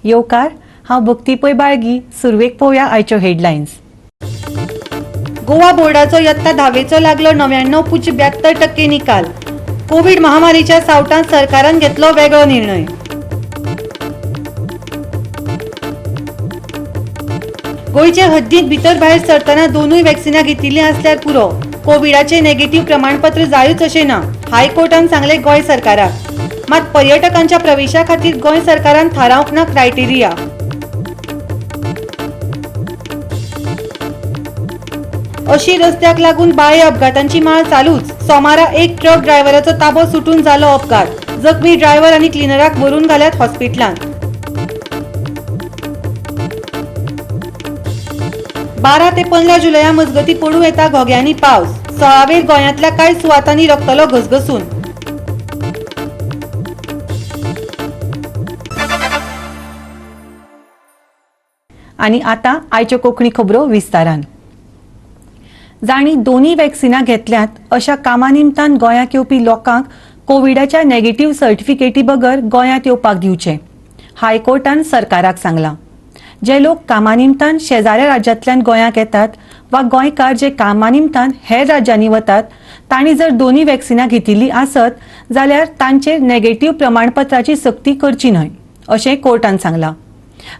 येवकार हांव भक्ती पै बाळगी. सुरवेक पळोवया आयच्यो हेडलायन्स. गोवा बोर्डाचो इयत्ता 10वेचो लागलो 99.72% निकाल. कोविड महामारीच्या सावटांत सरकारान घेतलो वेगळो निर्णय. गोंयचे हद्दींत भितर भायर सरतना दोनूय वॅक्सिनां घेतिल्लीं असल्यार पुरो. कोविडाचें नेगेटिव्ह प्रमाणपत्र जायूच अशें ना, हायकोर्टान सांगलें गोंय सरकाराक. मात पर्यटकांच्या प्रवेशा खातीर गोंय सरकारान थारावंक ना क्रायटेरिया. अशी रस्त्याक लागून बाळे अपघातांची माळ चालूच. सोमारा एक ट्रक ड्रायव्हराचो ताबो सुटून जालो अपघात. जखमी ड्रायव्हर आनी क्लिनराक व्हरून घाल्यात हॉस्पिटलांत. 12 ते 15 जुलया मजगती पडूं येता घोग्यांनी पावस. 16वेर गोंयांतल्या कांय सुवातांनी रगतलो घसघसून. आनी आतां आयच्यो कोंकणी खबरो विस्तारान. जाणी दोन्ही वॅक्सिनां घेतल्यात अशा कामा निमतान गोंयांत येवपी लोकांक कोविडाच्या नेगेटिव्ह सर्टिफिकेटी बगर गोंयांत येवपाक दिवचे. हायकोर्टान सरकाराक सांगलां. जे लोक कामा निमतान शेजाऱ्या राज्यांतल्यान गोंयांत येतात वा गोंयकार जे कामा निमतान हेर राज्यांनी वतात तांणी जर दोन्ही वॅक्सिनां घेतिल्लीं आसत जाल्यार तांचेर नेगेटिव्ह प्रमाणपत्राची सक्ती करची न्हय अशें कोर्टान सांगलां.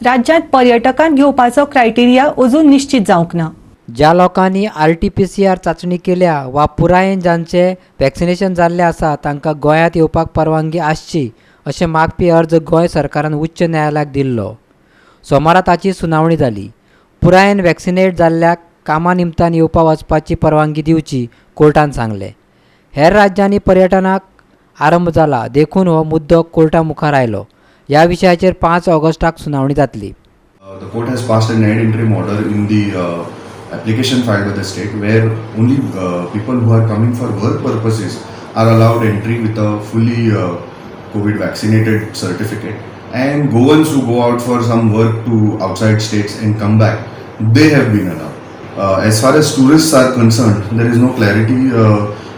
राज्यांत पर्यटकांक घेवपाचो क्रायटेरिया अजून निश्चित जावंक ना. ज्या लोकांनी RT-PCR चाचणी केल्या वा पुरायेन जांचे वॅक्सिनेशन जाल्लें आसा तांकां गोंयांत येवपाक परवानगी आसची अशें मागपी अर्ज गोंय सरकारान उच्च न्यायालयाक दिल्लो. सोमारा ताची सुनावणी जाली. पुरायेन वॅक्सिनेट जाल्ल्याक कामा निमतान येवपा वचपाची परवानगी दिवची कोर्टान सांगलें. हेर राज्यांनी पर्यटनाक आरंभ जाला देखून हो मुद्दो कोर्टा मुखार आयलो. ह्या विशयाचेर 5 ऑगस्टाक सुनावणी जातली. The court has passed an ad interim order in the application filed by the state where only people who are coming for work purposes are allowed entry with a fully COVID vaccinated certificate, and Goans who go out for some work to outside states and come back, they have been allowed. As far as tourists are concerned, there is no clarity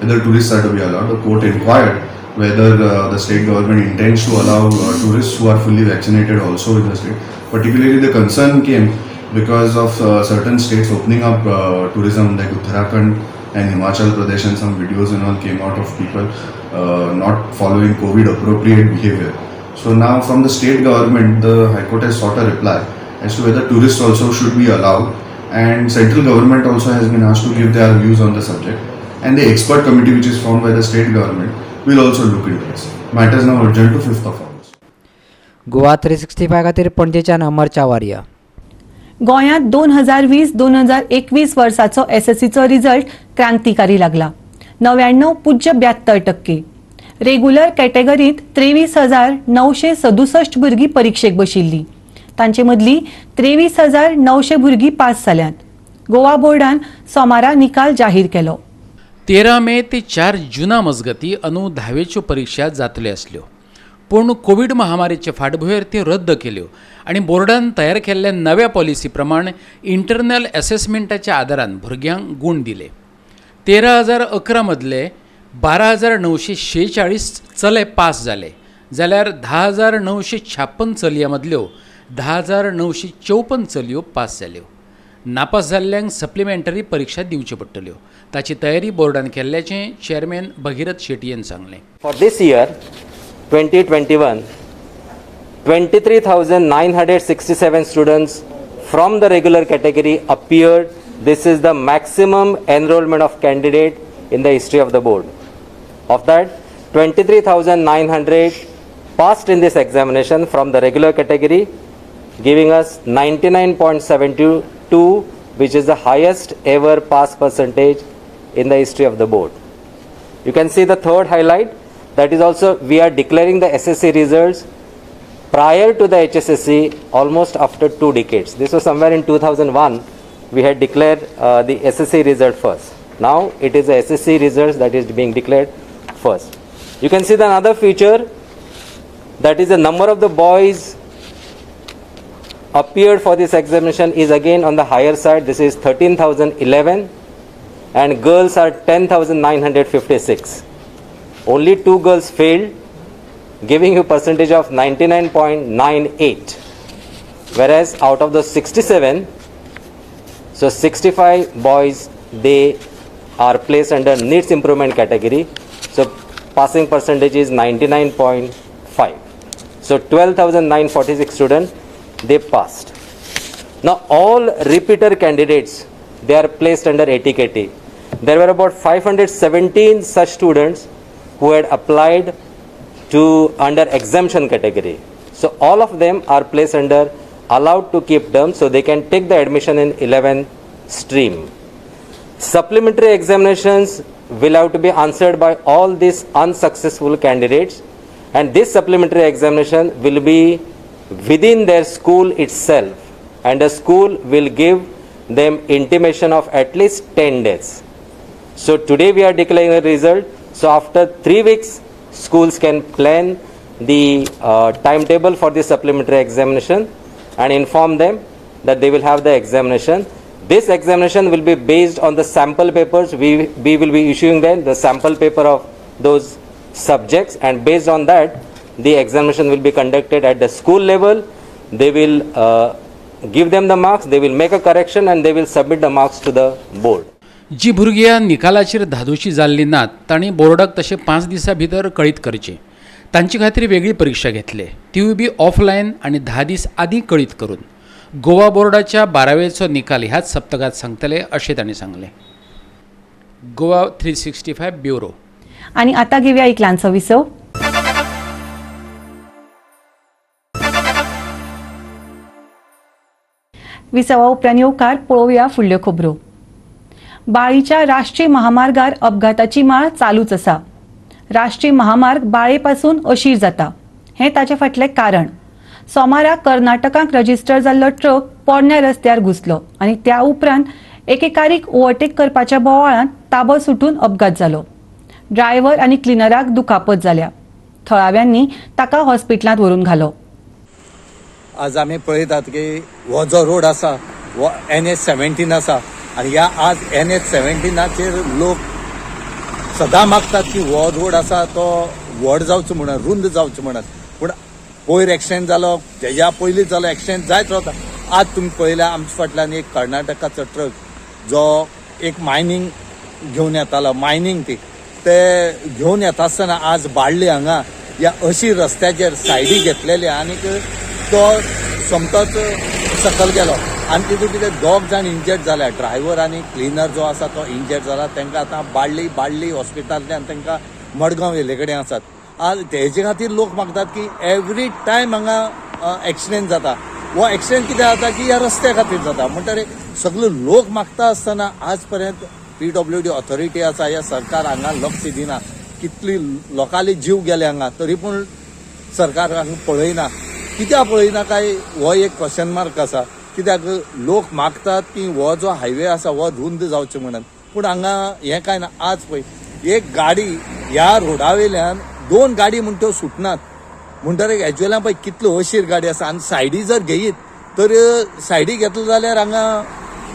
whether tourists are to be allowed. The court inquired whether the state government intends to allow tourists who are fully vaccinated also in the state. Particularly the concern came because of certain states opening up tourism like Uttarakhand and Himachal Pradesh, and some videos and all came out of people not following COVID appropriate behavior. So now from the state government, the High Court has sought a reply as to whether tourists also should be allowed, and central government also has been asked to give their views on the subject, and the expert committee which is formed by the state government will also look into this. Matters now urgent to 5th of August. Goa 365 खातीर पणजेच्यान अमर चावारिया. गोंयांत 2020-2021 वर्साचो SSCचो result क्रांतिकारी लागला. 99.72%. Regular कॅटेगरींत 23,967 भुरगीं परीक्षेक बशिल्लीं. तांचे मदलीं 23,900 भुरगीं पास जाल्यांत. गोवा बोर्डान सोमारा निकाल जाहीर केलो. 13 मे ते 4 जुना मजगती अंदू 10वेच्यो परीक्षा जातल्यो आसल्यो, पूण कोविड महामारीचे फाटभुंयेर त्यो रद्द केल्यो आनी बोर्डान तयार केल्ल्या नव्या पॉलिसी प्रमाण इंटरनल असेसमेंटाच्या आदारान भुरग्यांक गुण दिले. 13,011 मदले 12,946 चले पास जाले, जाल्यार 10,956 चलयां मदल्यो 10,954 चलयो पास जाल्यो. नापास जाल्ल्यांक सप्लिमेंटरी परीक्षा दिवच्यो पडटल्यो. ताची तयारी बोर्डान केल्ल्याचें चेअरमॅन भगीरथ शेट्टी हांणी सांगलें. For this year 2021, 23,967 students from the regular category appeared. This is the maximum enrollment of candidate in the history of the board. Of that, 23,900 passed in this examination from the regular category, giving us 99.72, which is the highest ever pass percentage in the history of the board. You can see the third highlight, that is also we are declaring the SSC results prior to the HSSC almost after 2 decades. This was somewhere in 2001 we had declared the SSC result first. Now it is the SSC results that is being declared first. You can see the another feature, that is the number of the boys appeared for this examination is again on the higher side. This is 13,011 and girls are 10,956. Only 2 girls failed, giving you percentage of 99.98. whereas out of the 67, so 65 boys, they are placed under needs improvement category. So passing percentage is 99.5. So 12,946 students, they passed. Now all repeater candidates, they are placed under ATKT. There were about 517 such students who had applied to under exemption category. So all of them are placed under allowed to keep term, so they can take the admission in 11 stream. Supplementary examinations will have to be answered by all these unsuccessful candidates, and this supplementary examination will be within their school itself, and the school will give them intimation of at least 10 days. So today we are declaring a result. So after 3 weeks, schools can plan the timetable for the supplementary examination and inform them that they will have the examination. This examination will be based on the sample papers. We will be issuing them the sample paper of those subjects, and based on that, the examination will be conducted at the school level. They will give them the marks, they will make a correction, and they will submit the marks to the board. जी भुरगीं ह्या निकालाचेर धादोशी जाल्लीं नात तांणी बोर्डाक तशें 5 दिसां भितर कळीत करचें. तांचे खातीर वेगळी परीक्षा घेतले, तिवूय बी ऑफलायन आनी 10 दीस आदीं कळीत करून. गोवा बोर्डाच्या 12वेचो निकाल ह्याच सप्तकात सांगतले अशें तांणी सांगलें. गोवा 365 ब्युरो. आणि आता घेऊया एक ल्हानसो विसव. विसवा उपरांत येवकार पळोवया फुडल्यो खबरो. बाळीच्या राष्ट्रीय महामार्गार अपघाताची माळ चालूच आसा. राष्ट्रीय महामार्ग बाळे पासून अशीर जाता, हें ताचे फाटलें कारण. सोमाराक कर्नाटकाक रजिस्टर जाल्लो ट्रक पोरण्या रस्त्यार घुसलो आनी त्या उपरांत एकेकारीक ओव्हरटेक करपाच्या बोवाळांत ताबो सुटून अपघात जालो. ड्रायव्हर आनी क्लिनराक दुखापत जाल्या. थळाव्यांनी ताका हॉस्पिटलांत व्हरून घालो. आज आमी पळयतात की हो जो रोड आसा हो NH17 आसा, आनी ह्या आज NH17चेर लोक सदां मागतात की हो रोड आसा तो व्हड जावचो म्हणून, रुंद जावचो म्हणून. पूण पयर एक्सिडेंट जालो, तेज्या पयलीं जालो एक्सिडेंट जायत रावता. आज तुमी पळयल्या आमच्या फाटल्यान एक कर्नाटकाचो ट्रक जो एक मायनिंग घेवन येतालो, मायनिंग ते घेवन येता आसतना आज बाळ्ळी हांगा ह्या अशी रस्त्याचेर सायडी घेतलेली आनीक तो सोमतोच सकल गेलो. आनी तितून कितें 2 जाण इंजर्ड जाल्या. ड्रायव्हर आनी क्लिनर जो आसा तो इंजर्ड जाला. तांकां आतां बाळ्ळी हॉस्पिटलांतल्यान तांकां मडगांव येले कडेन आसात. आज तेजे खातीर लोक मागतात की एवरी टायम हांगा एक्सिडेंट जाता. हो एक्सिडेंट कित्याक जाता की ह्या रस्त्या खातीर जाता. म्हणटरे सगळे लोक मागता आसतना आज पर्यंत PWD ऑथॉरिटी आसा, ह्या सरकार हांगा लक्ष दिना. कितली लोकांले जीव गेले हांगा, तरी पूण सरकार हांगा पळयना. कित्याक पळयना काय हो एक क्वेश्चन मार्क आसा. कित्याक लोक मागतात की हो जो हायवे आसा हो रुंद जावचो म्हणून, पूण हांगा हें कांय ना. आज पळय एक गाडी ह्या रोडा वयल्यान 2 गाडी म्हणटा त्यो सुटनात. म्हणटरे एक्चुअलान पळय कितलो अशीर गाडी आसा. आनी सायडी जर घेयत तर सायडी घेतलो जाल्यार हांगा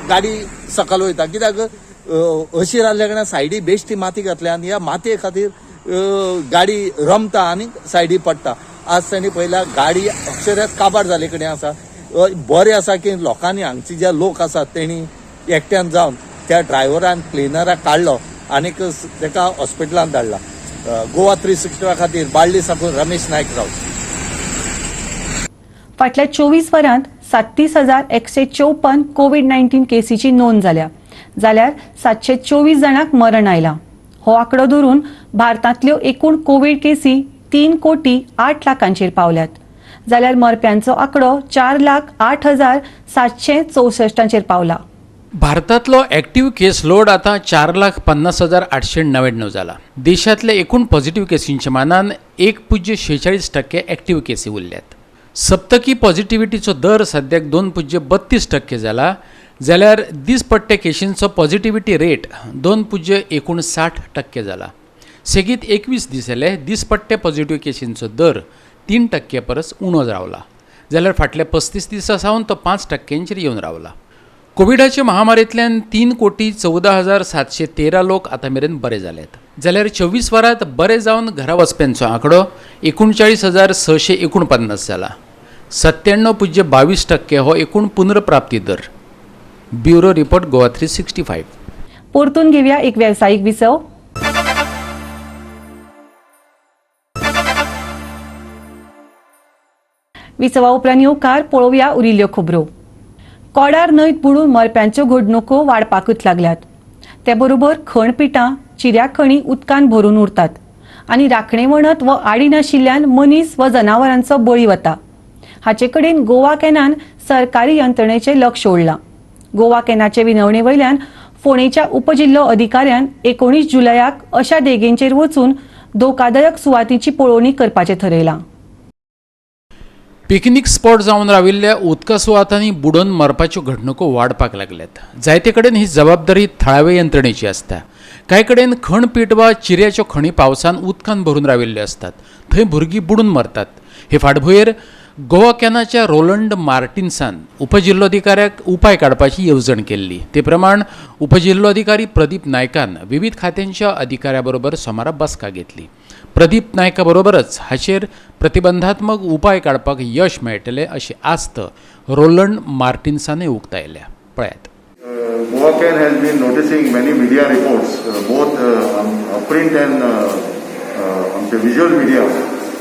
गाडी सकल वयता. कित्याक अशीर आसल्या कारणान सायडी बेश्टी माती घातल्या, ह्या मातये खातीर गाडी रमता आनी सायडी पडटा. आज तांणी पळयला गाडी अक्षरात काबार जाले कडेन आसा. बरें आसा की लोकांनी हांगचे जे लोक आसात तेणी एकट्यान जावन त्या ड्रायव्हरान क्लिनराक काडलो आनीक ताका हॉस्पिटलांत धाडला. गोवा 365 खातीर बाळ्ळी साकून रमेश नायक राव. फाटल्या 24 वरांत 37,154 कोविड-19 केसीची नोंद जाल्यार 724 जाणांक मरण आयलां. हो आंकडो धरून भारतांतल्यो एकूण कोविड केसी 3,08,00,000 पावल्यात. जाल्यार मरप्यांचो आंकडो 4,08,764 पावला. भारतांतलो एक्टिव्ह केस लोड आतां 4,50,899 जाला. देशांतल्या एकूण पॉझिटिव्ह केसींच्या मानान 1.46% एक्टिव्ह केसी उरल्यात. सप्तकी पॉझिटिव्हिटीचो दर सद्याक 2.32% जाला. जाल्यार दिसपट्टे केशींचो पॉझिटिव्हिटी रेट 2.59% जाला. सेगीत 21 दीस जाले दिसपट्टे पॉझिटिव्ह केशींचो दर 3% परस उणो रावला. जाल्यार फाटल्या 35 दिसां सावन तो 5%चेर येवन रावला. कोविडाचे महामारींतल्यान 3,14,713 लोक आतां मेरेन बरे जाल्यात. जाल्यार 24 वरांत बरे जावन घरा वचप्यांचो आंकडो 39,649 जाला. 97.22% हो एकूण पुनर्प्राप्ती दर. Bureau report Goa 365. परतून घेऊया एक व्यावसायिक विसव. विसवा उपरांत येवकार पळोवया उरिल्ल्यो खबरो. कोडार न्हंयत बुडून मरप्यांच्यो घडणुको वाडपाकूच लागल्यात. ते बरोबर खणपिटां, चिऱ्या खणी उदकान भरून उरतात आनी राखणेवणत व आडी नाशिल्ल्यान मनीस व जनावरांचो बळी वता. हाचे कडेन गोवा कॅनान सरकारी यंत्रणेचें लक्ष ओडलां. गोवा कॅनाचे विनवणे वयल्यान फोंडेच्या उपजिल्लो अधिकाऱ्यान 19 जुलयाक अशा देगेंचेर वचून धोकादायक सुवातींची पळोवणी करपाचें थारायलां. पिकनीक स्पॉट जावन राविल्ल्या उदका सुवातांनी बुडोवन मरपाच्यो घडणुको वाडपाक लागल्यात. जायते कडेन ही जबाबदारी थळाव्या यंत्रणेची आसता. कांय कडेन खणपीट वा चिऱ्याच्यो खणी पावसान उदकान भरून राविल्ल्यो असतात. थंय भुरगीं बुडून मरतात. हे फाटभुंयेर गोवा कॅनाच्या रोलंड मार्टिन्सान उपजिल्लोधिकाऱ्याक उपाय काडपाची येवजण केल्ली. ते प्रमाण उपजिल्लोधिकारी प्रदीप नायकान विविध खात्यांच्या अधिकाऱ्या बरोबर सोमारा बसका घेतली. प्रदीप नायका बरोबरच हाचेर प्रतिबंधात्मक उपाय काडपाक यश मेळटलें अशी आस्त रोलंड मार्टिन्सानय उक्तायल्या. पळयात. Goa Can has been noticing many media reports, both print and visual media,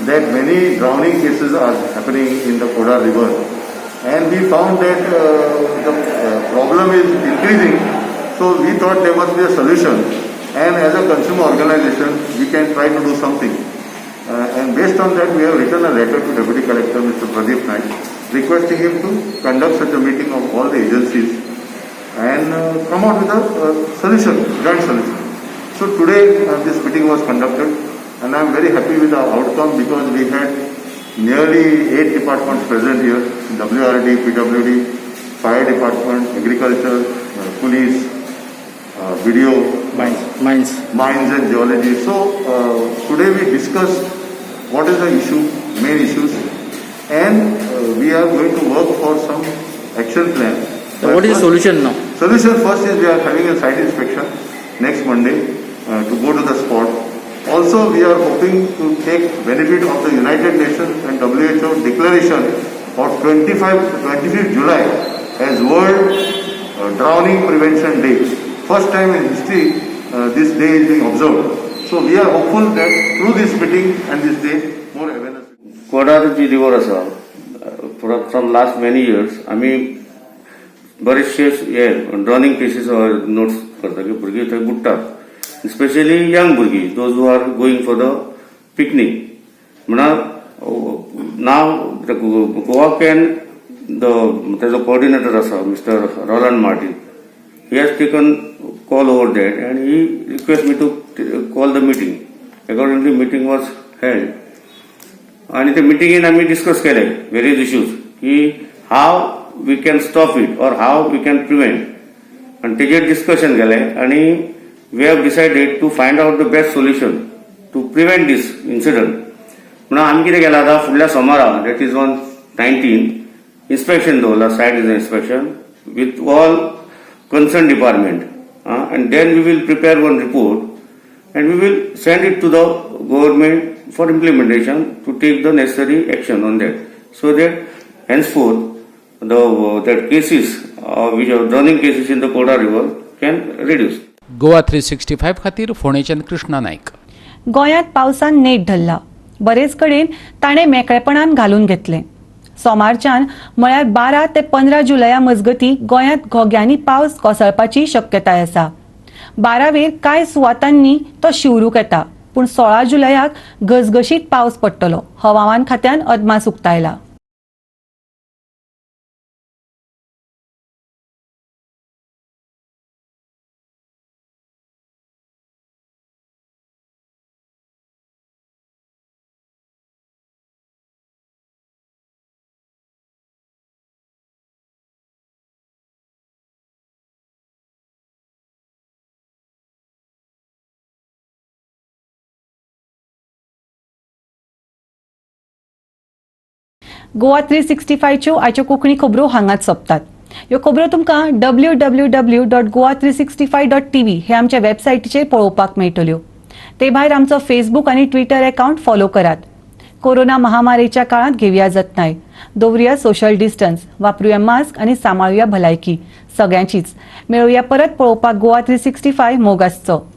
that many drowning cases are happening in the Koda River, and we found that the problem is increasing. So we thought there must be a solution, and as a consumer organization, we can try to do something. And based on that, we have written a letter to Deputy Collector Mr. Pradeep Naik, requesting him to conduct such a meeting of all the agencies and come out with a solution, joint solution. So today this meeting was conducted, and I am very happy with the outcome because we had nearly 8 departments present here: WRD, PWD, Fire Department, Agriculture, Police, Video, Mines and Geology. So today we discussed what is the issue, main issues, and we are going to work for some action plan. So what is the solution now? Solution first is we are having a site inspection next Monday to go to the spot. Also, we are hoping to take benefit of the United Nations and WHO declaration of 25th July as World Drowning Prevention Day. First time in history this day is being observed. So we are hopeful that through this meeting and this day more awareness. Koda G river आसा from last many years आमी बरेचशे हे drowning cases notes करता की भुरगीं थंय बुडटात, specially young भुरगीं, those who are going for the picnic. म्हणल्यार नाव गोवा कॅन तेजो कोऑर्डिनेटर आसा mister Roland Martin, he has taken call over that and he request me to call the meeting. Accordingly meeting was held आणि त्या मिटींगेन आमी discuss केले वेरियस इश्यूज की हाव we can stop it or how we can prevent, and तेजेर discussion केले आणि we have decided to find out the best solution to prevent this incident. म्हणून आमी कितें केलां आतां फुडल्या सोमारा, that is on 19 inspection दवरला, site inspection with all concerned department, and then we will prepare one report and we will send it to the government for implementation to take the necessary action on that, so that henceforth that cases which are drowning cases in the Koda river can reduce. Goa 365 खातीर फोंडेच्यान कृष्णा नायक. गोंयांत पावसान net धरला. बरेच कडेन ताणें मेकळेपणान घालून घेतलें. सोमारच्यान म्हळ्यार 12 ते 15 जुलया मजगतीं गोंयांत घोग्यांनी पावस कोसळपाची शक्यताय आसा. 12वेर कांय सुवातांनी तो शिवरूक येता, पूण 16 जुलयाक घसघशीत पावस पडटलो, हवामान खात्यान अदमास उक्तायला. गोवा 365 च्यो आयच्यो कोंकणी खबरो हांगाच सोंपतात. ह्यो खबरो तुमकां www.goa365.tv हे आमच्या वेबसायटीचेर पळोवपाक मेळटल्यो. ते भायर आमचो फेसबूक आनी ट्विटर अकाउंट फॉलो करात. कोरोना महामारीच्या काळांत घेवया जतनाय. दवरुया सोशल डिस्टन्स, वापरुया मास्क आणि सांबाळुया भलायकी सगळ्यांचीच. मेळुया परत पळोवपाक गोवा 365 मोग आसचो.